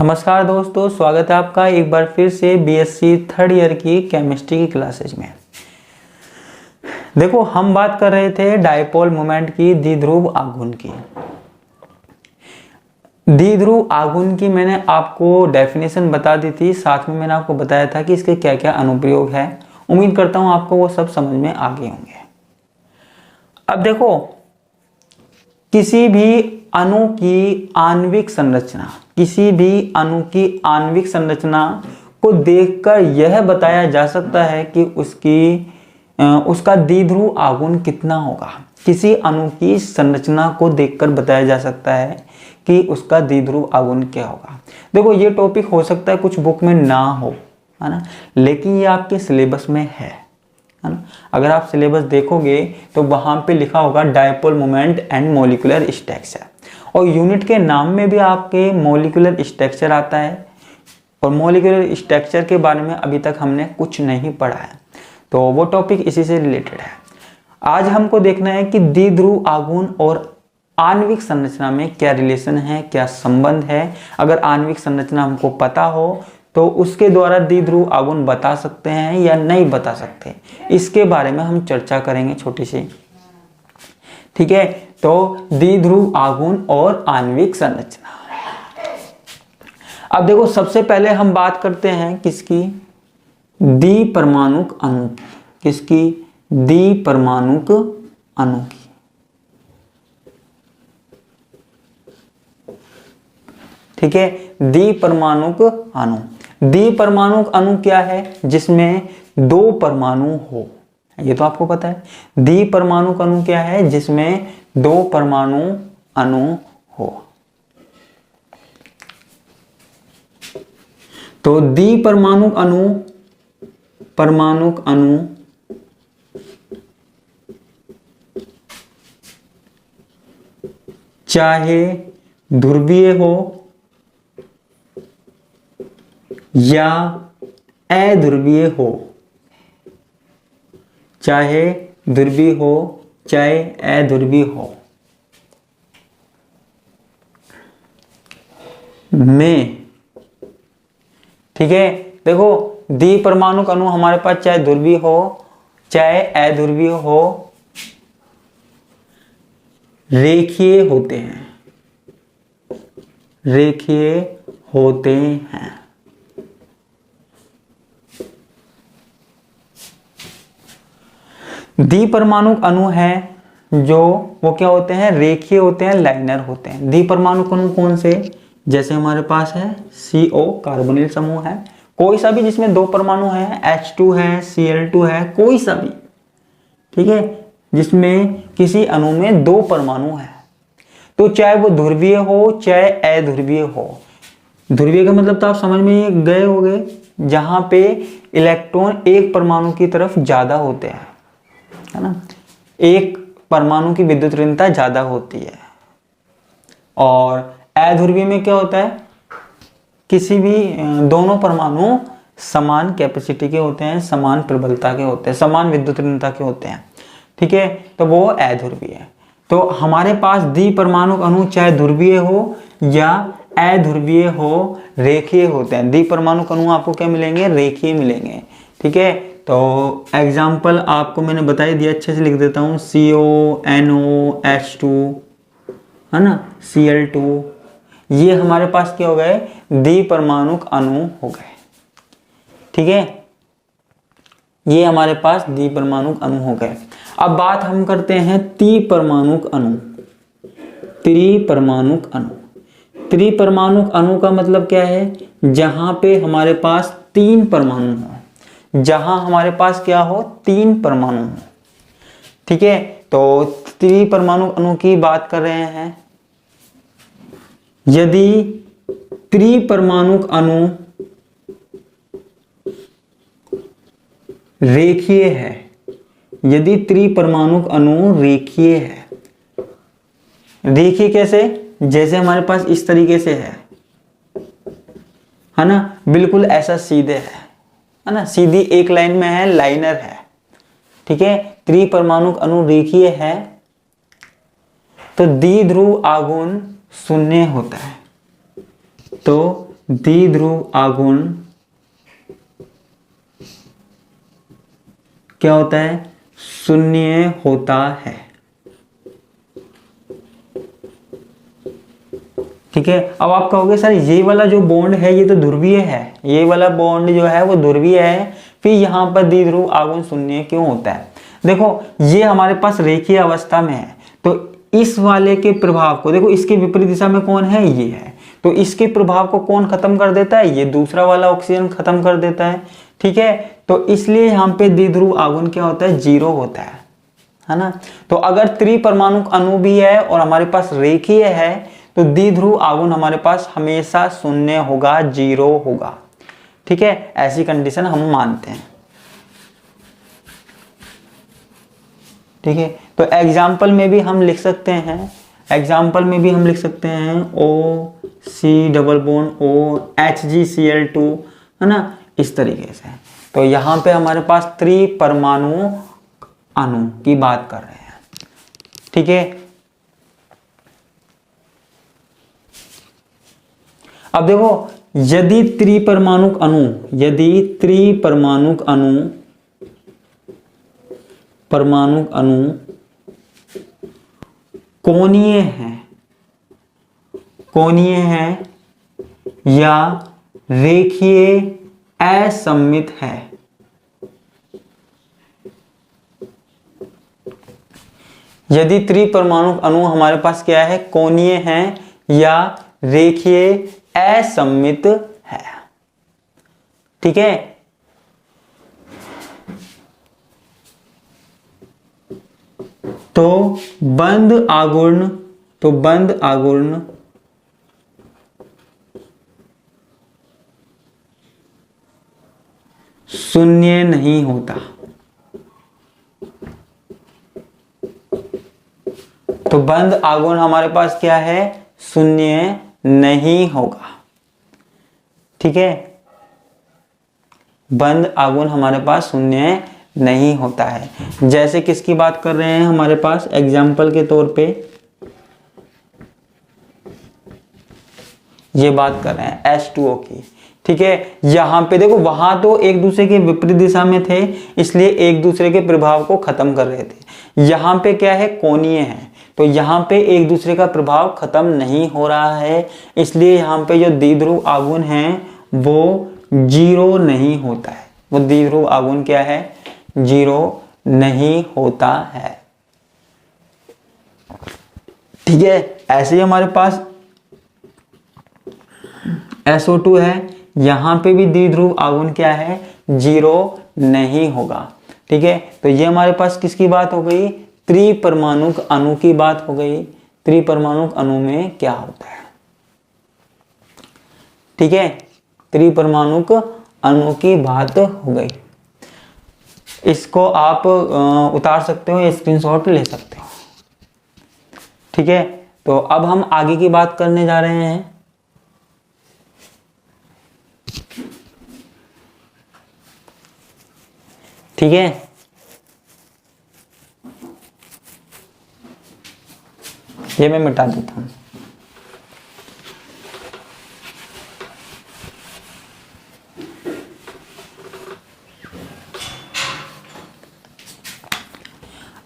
नमस्कार दोस्तों, स्वागत है आपका एक बार फिर से बीएससी थर्ड ईयर की केमिस्ट्री की क्लासेज में। देखो, हम बात कर रहे थे डायपोल मोमेंट की, द्विध्रुव आघूर्ण की। द्विध्रुव आघूर्ण की मैंने आपको डेफिनेशन बता दी थी, साथ में मैंने आपको बताया था कि इसके क्या क्या अनुप्रयोग है। उम्मीद करता हूं आपको वो सब समझ में आ गए होंगे। अब देखो, किसी भी अणु की आणविक संरचना, किसी भी अणु की आणविक संरचना को देखकर यह बताया जा सकता है कि उसका द्विध्रुव आघूर्ण कितना होगा। किसी अणु की संरचना को देखकर बताया जा सकता है कि उसका द्विध्रुव आघूर्ण क्या होगा। देखो, ये टॉपिक हो सकता है कुछ बुक में ना हो, है ना, लेकिन ये आपके सिलेबस में है ना। अगर आप सिलेबस देखोगे तो वहां पे लिखा होगा dipole moment and molecular structure, और यूनिट के नाम में भी आपके मॉलिक्यूलर स्ट्रक्चर आता है। और मॉलिक्यूलर स्ट्रक्चर के बारे में अभी तक हमने कुछ नहीं पढ़ा है, तो वो टॉपिक इसी से रिलेटेड है। आज हमको देखना है कि द्विध्रुव आघूर्ण और आणविक संरचना में क्या रिलेशन है, क्या संबंध है। अगर आणविक संरचना हमको पता हो तो उसके द्वारा द्विध्रुव आघूर्ण बता सकते हैं या नहीं बता सकते, इसके बारे में हम चर्चा करेंगे छोटी सी। ठीक है, तो द्विध्रुव आघूर्ण और आणविक संरचना। अब देखो, सबसे पहले हम बात करते हैं किसकी, द्विपरमाणुक अणु की। किसकी? द्विपरमाणुक अणु की। ठीक है, द्विपरमाणुक अणु। द्विपरमाणुक अणु क्या है? जिसमें दो परमाणु हो, ये तो आपको पता है। द्विपरमाणुक अणु क्या है? जिसमें दो परमाणु अणु हो। तो द्विपरमाणुक अणु, परमाणुक अणु चाहे ध्रुवीय हो या अध्रुवीय हो, चाहे ध्रुवीय हो चाहे अध्रुवीय हो, में। ठीक है, देखो, द्विपरमाणुक अणु हमारे पास चाहे ध्रुवीय हो चाहे अध्रुवीय हो, रेखीय होते हैं, रेखीय होते हैं। द्विपरमाणुक अणु है जो वो क्या होते हैं? रेखीय होते हैं, लाइनर होते हैं। द्विपरमाणुक अणु कौन से? जैसे हमारे पास है CO कार्बोनिल समूह है, कोई सा भी जिसमें दो परमाणु है, H2 है, Cl2 है, कोई सा भी। ठीक है, जिसमें किसी अणु में दो परमाणु है, तो चाहे वो ध्रुवीय हो चाहे अध्रुवीय हो। ध्रुवीय का मतलब तो आप समझ में गए होंगे, जहां पे इलेक्ट्रॉन एक परमाणु की तरफ ज्यादा होते हैं, है ना, एक परमाणु की विद्युत ऋणता ज्यादा होती है। और अध्रुवीय में क्या होता है? किसी भी दोनों परमाणु समान कैपेसिटी के होते हैं, समान प्रबलता के होते हैं, समान विद्युत ऋणता के होते हैं। ठीक है, तो वो अध्रुवीय है। तो हमारे पास द्विपरमाणुक अणु चाहे ध्रुवीय हो या अध्रुवीय हो, रेखीय होते हैं। द्विपरमाणुक अणु आपको क्या मिलेंगे? रेखीय मिलेंगे। ठीक है, तो एग्जाम्पल आपको मैंने बता ही दिया, अच्छे से लिख देता हूं। CO, NO, H2, है ना, Cl2, ये हमारे पास क्या हो गए? द्विपरमाणुक अणु हो गए। ठीक है, ये हमारे पास द्विपरमाणुक अणु हो गए। अब बात हम करते हैं त्रिपरमाणुक अणु। त्रिपरमाणुक अणु, त्रिपरमाणुक अणु का मतलब क्या है? जहां पे हमारे पास तीन परमाणु हो, जहां हमारे पास क्या हो? तीन परमाणु हो। ठीक है, तो त्रिपरमाणु अणु की बात कर रहे हैं। यदि त्रिपरमाणुक अणु रेखीय है, यदि त्रिपरमाणुक अणु रेखीय है, रेखीय कैसे? जैसे हमारे पास इस तरीके से है ना, बिल्कुल ऐसा सीधे है ना, सीधी एक लाइन में है, लाइनर है। ठीक है, त्रिपरमाणुक अणु रेखीय है तो द्विध्रुव आघूर्ण शून्य होता है। तो द्विध्रुव आघूर्ण क्या होता है, शून्य होता है। ठीक है, अब आप कहोगे सर ये वाला जो बॉन्ड है ये तो ध्रुवीय है, ये वाला बॉन्ड जो है वो ध्रुवीय है, फिर यहाँ पर द्विध्रुव आघूर्ण शून्य क्यों होता है? देखो ये हमारे पास रेखीय अवस्था में है, तो इस वाले के प्रभाव को देखो, इसके विपरीत दिशा में कौन है, ये है, तो इसके प्रभाव को कौन खत्म कर देता है, ये दूसरा वाला ऑक्सीजन खत्म कर देता है। ठीक है, तो इसलिए यहाँ पे द्विध्रुव आघूर्ण क्या होता है, 0 होता है ना। तो अगर त्रिपरमाणु अणु भी है और हमारे पास रेखीय है तो द्विध्रुव आघूर्ण हमारे पास हमेशा शून्य होगा, 0 होगा। ठीक है, ऐसी कंडीशन हम मानते हैं। ठीक है, तो एग्जाम्पल में भी हम लिख सकते हैं, एग्जाम्पल में भी हम लिख सकते हैं OC डबल बॉन्ड OHgCl2, है ना, इस तरीके से। तो यहाँ पे हमारे पास त्रिपरमाणु अणु की बात कर रहे हैं। ठीक है, अब देखो यदि त्रिपरमाणुक अणु कोणीय है या रेखीय असममित है, यदि त्रिपरमाणुक अणु हमारे पास क्या है, कोणीय है या रेखीय असममित है। ठीक है, तो बंद आघूर्ण शून्य नहीं होता। तो बंद आघूर्ण हमारे पास क्या है, शून्य नहीं होगा। ठीक है, बंद आघूर्ण हमारे पास शून्य नहीं होता है। जैसे किसकी बात कर रहे हैं हमारे पास, एग्जाम्पल के तौर पे ये बात कर रहे हैं H2O की। ठीक है, यहां पे देखो वहां तो एक दूसरे के विपरीत दिशा में थे, इसलिए एक दूसरे के प्रभाव को खत्म कर रहे थे। यहां पे क्या है, कोणीय है, तो यहाँ पे एक दूसरे का प्रभाव खत्म नहीं हो रहा है, इसलिए यहाँ पे जो द्विध्रुव आघूर्ण है वो 0 नहीं होता है। वो द्विध्रुव आघूर्ण क्या है, 0 नहीं होता है। ठीक है, ऐसे ही हमारे पास SO2 है, यहाँ पे भी द्विध्रुव आघूर्ण क्या है, 0 नहीं होगा। ठीक है, तो ये हमारे पास किसकी बात हो गई, त्रिपरमाणुक अणु की बात हो गई। त्रिपरमाणुक अणु में क्या होता है, ठीक है, त्रिपरमाणुक अणु की बात हो गई। इसको आप उतार सकते हो या स्क्रीनशॉट ले सकते हो। ठीक है, तो अब हम आगे की बात करने जा रहे हैं। ठीक है, ये मैं मिटा देता हूं।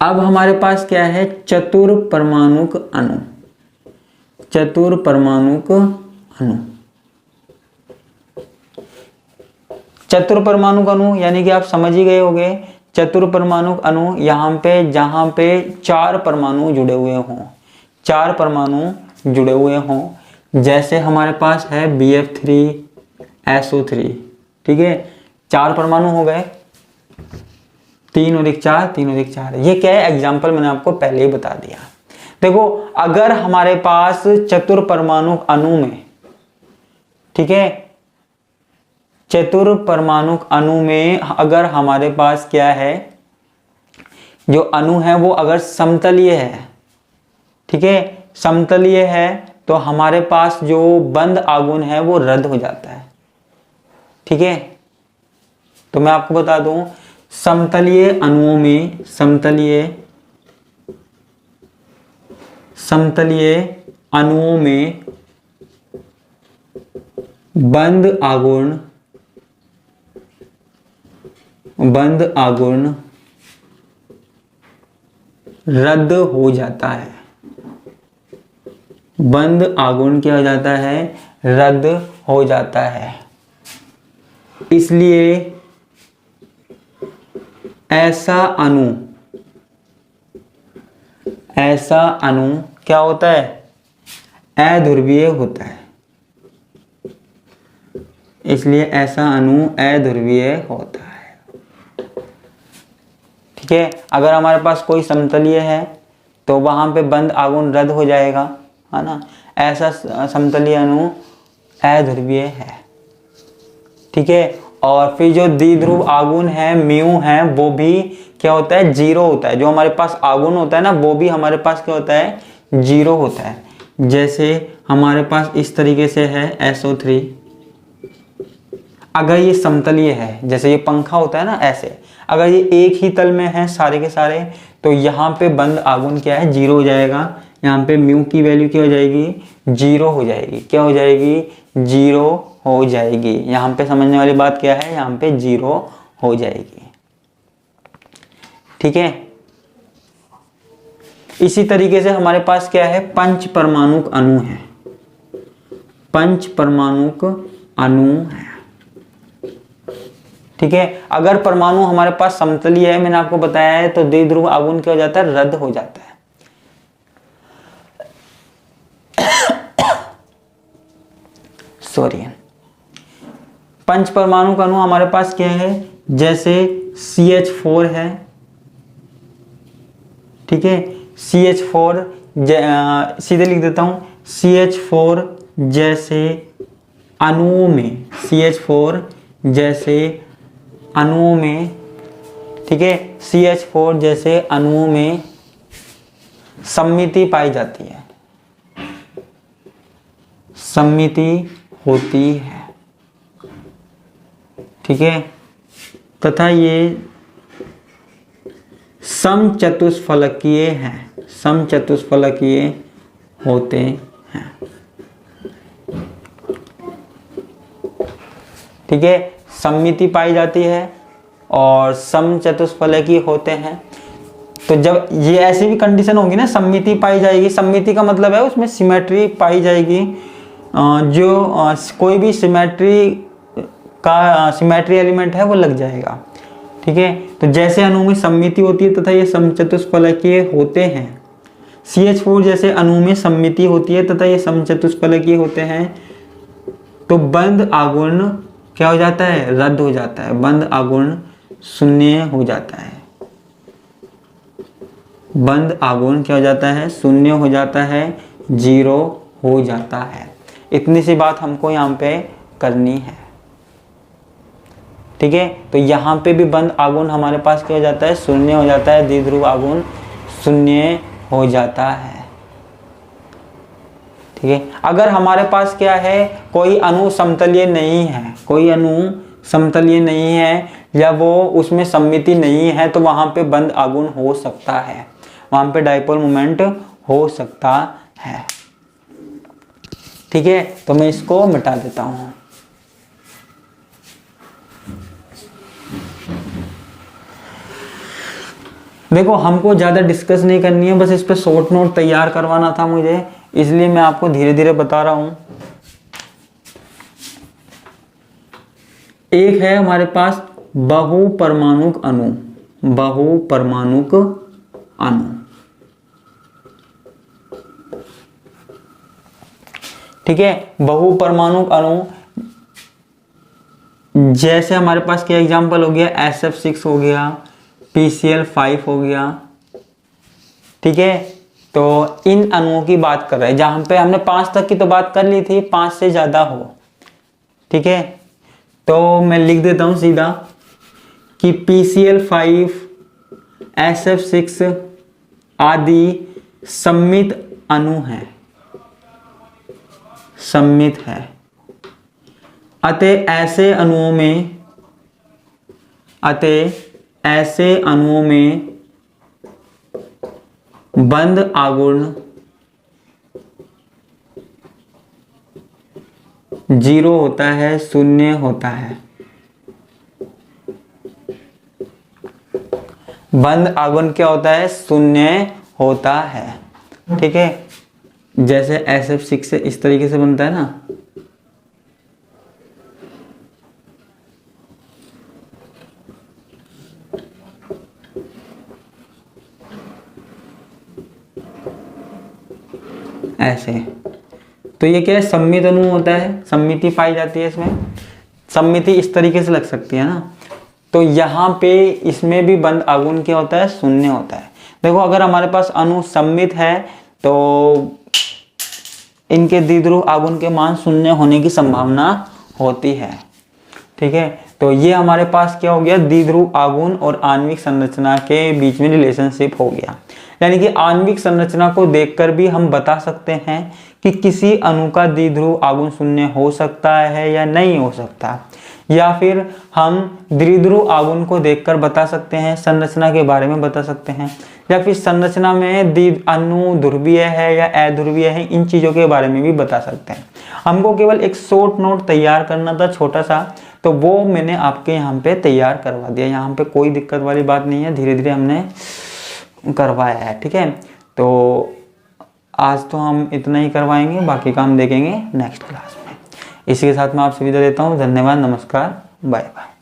अब हमारे पास क्या है, चतुर्परमाणुक अणु। चतुर्परमाणुक अणु, चतुर्परमाणुक अणु यानी कि आप समझ ही गए होंगे। चतुर्परमाणुक अणु यहाँ पे जहां पे 4 परमाणु जुड़े हुए हों, 4 परमाणु जुड़े हुए हों, जैसे हमारे पास है BF3SO3। ठीक है, 4 परमाणु हो गए, 3 और 1 4, 3 और 1 4। ये क्या है, एग्जाम्पल मैंने आपको पहले ही बता दिया। देखो अगर हमारे पास चतुर्परमाणुक अणु में, ठीक है, चतुर्परमाणुक अणु में अगर हमारे पास क्या है, जो अणु है वो अगर समतलीय है, ठीक है, समतलीय है, तो हमारे पास जो बंद आघूर्ण है वो रद्द हो जाता है। ठीक है, तो मैं आपको बता दूं, समतलीय अणुओं में, समतलीय अणुओं में बंद आघूर्ण रद्द हो जाता है। बंद आघूर्ण क्या हो जाता है? रद्द हो जाता है। इसलिए ऐसा अणु क्या होता है? अध्रुवीय होता है। इसलिए ऐसा अणु अध्रुवीय होता है। ठीक है, अगर हमारे पास कोई समतलीय है तो वहां पे बंद आघूर्ण रद्द हो जाएगा, है ना। ऐसा समतलीय अणु अध्रुवीय है। ठीक है, और फिर जो द्विध्रुव आघूर्ण है म्यू है, वो भी क्या होता है? जीरो होता है। जो हमारे पास आघूर्ण होता है ना, वो भी हमारे पास क्या होता है? जीरो होता है। जैसे हमारे पास इस तरीके से है SO3। अगर ये समतलीय है, जैसे ये पंखा होता है ना, ऐसे अगर ये एक ही तल में है सारे के सारे, तो यहाँ पे बंद आघूर्ण क्या है? जीरो हो जाएगा। यहाँ पे म्यू की वैल्यू क्या हो जाएगी? जीरो हो जाएगी। क्या हो जाएगी? जीरो हो जाएगी। यहाँ पे समझने वाली बात क्या है? यहाँ पे जीरो हो जाएगी। ठीक है, इसी तरीके से हमारे पास क्या है? पंच परमाणुक अणु है। पंच परमाणुक अणु है। ठीक है, अगर परमाणु हमारे पास समतलीय है, मैंने आपको बताया है, तो द्विध्रुव आघूर्ण क्या हो जाता है? रद्द हो जाता है। सॉरी, पंच परमाणु अणु हमारे पास क्या है? जैसे CH4 है। ठीक है, CH4 सीधे लिख देता हूं, CH4 जैसे अणुओं में, CH4 जैसे अणुओं में, ठीक है, CH4 जैसे अणुओं में सममिति पाई जाती है, सममिति होती है। ठीक है, तथा ये समचतुष्फलकीय हैं, समचतुष्फलकीय होते हैं। ठीक है, सममिति पाई जाती है और समचतुष्फलकीय होते हैं। तो जब ये ऐसी भी कंडीशन होगी ना, सममिति पाई जाएगी, सममिति का मतलब है उसमें सिमेट्री पाई जाएगी, जो कोई भी सिमेट्री एलिमेंट है वो लग जाएगा। ठीक है, तो जैसे अणु में सममिति होती है तथा ये समचतुष्फलकीय होते हैं, CH4 जैसे अणु में सममिति होती है तथा ये समचतुष्फलकीय होते हैं, तो बंद आघूर्ण क्या हो जाता है? रद्द हो जाता है। बंद आघूर्ण शून्य हो जाता है। बंद आघूर्ण क्या हो जाता है? शून्य हो जाता है, जीरो हो जाता है। इतनी सी बात हमको यहाँ पे करनी है। ठीक है, तो यहाँ पे भी बंद आघूर्ण हमारे पास क्या हो जाता है? शून्य हो जाता है। द्विध्रुव आघूर्ण शून्य हो जाता है। ठीक है, अगर हमारे पास क्या है? कोई अणु समतलीय नहीं है, कोई अणु समतलीय नहीं है या वो उसमें सममिति नहीं है, तो वहां पे बंद आघूर्ण हो सकता है, वहां पे डाइपोल मोमेंट हो सकता है। ठीक है, तो मैं इसको मिटा देता हूं। देखो, हमको ज्यादा डिस्कस नहीं करनी है, बस इस पे शॉर्ट नोट तैयार करवाना था मुझे, इसलिए मैं आपको धीरे धीरे बता रहा हूं। एक है हमारे पास बहुपरमाणुक अणु, बहुपरमाणुक अणु। ठीक है, बहुपरमाणुक अणु जैसे हमारे पास क्या एग्जांपल हो गया? SF6 हो गया, PCl5 हो गया। ठीक है, तो इन अणुओं की बात कर रहे हैं, जहां पे हमने 5 तक की तो बात कर ली थी, 5 से ज्यादा हो। ठीक है, तो मैं लिख देता हूं सीधा कि PCl5, SF6 आदि सममित अणु हैं, सममित है। अतः ऐसे अणुओं में बंद आघूर्ण जीरो होता है, शून्य होता है। बंद आगुन क्या होता है? शून्य होता है। ठीक है, जैसे SF6 से इस तरीके से बनता है ना, ऐसे। तो ये क्या है? सममित अणु होता है, सममिति पाई जाती है इसमें। सममिति इस तरीके से लग सकती है ना। तो यहाँ पे इसमें भी बंद आगुन क्या होता है? शून्य होता है। देखो अगर हमारे पास अणु सममित है तो इनके द्विध्रुव आगुन के मान शून्य होने की संभावना होती है। ठीक है, तो ये हमारे पास क्या हो गया? द्विध्रुव आगुन और आणविक संरचना के बीच में रिलेशनशिप हो गया। यानी कि आणविक संरचना को देखकर भी हम बता सकते हैं कि किसी अणु का द्विध्रुव आगुन शून्य हो सकता है या नहीं हो सकता, या फिर हम द्विध्रुव आगुन को देखकर बता सकते हैं, संरचना के बारे में बता सकते हैं, या फिर संरचना में अणु ध्रुवीय है या अध्रुवीय है, इन चीजों के बारे में भी बता सकते हैं। हमको केवल एक शॉर्ट नोट तैयार करना था छोटा सा, तो वो मैंने आपके यहाँ पे तैयार करवा दिया। यहाँ पे कोई दिक्कत वाली बात नहीं है, धीरे धीरे हमने करवाया है। ठीक है, तो आज तो हम इतना ही करवाएंगे, बाकी काम देखेंगे नेक्स्ट क्लास में। इसी के साथ मैं आपसे विदा देता हूँ। धन्यवाद, नमस्कार, बाय बाय।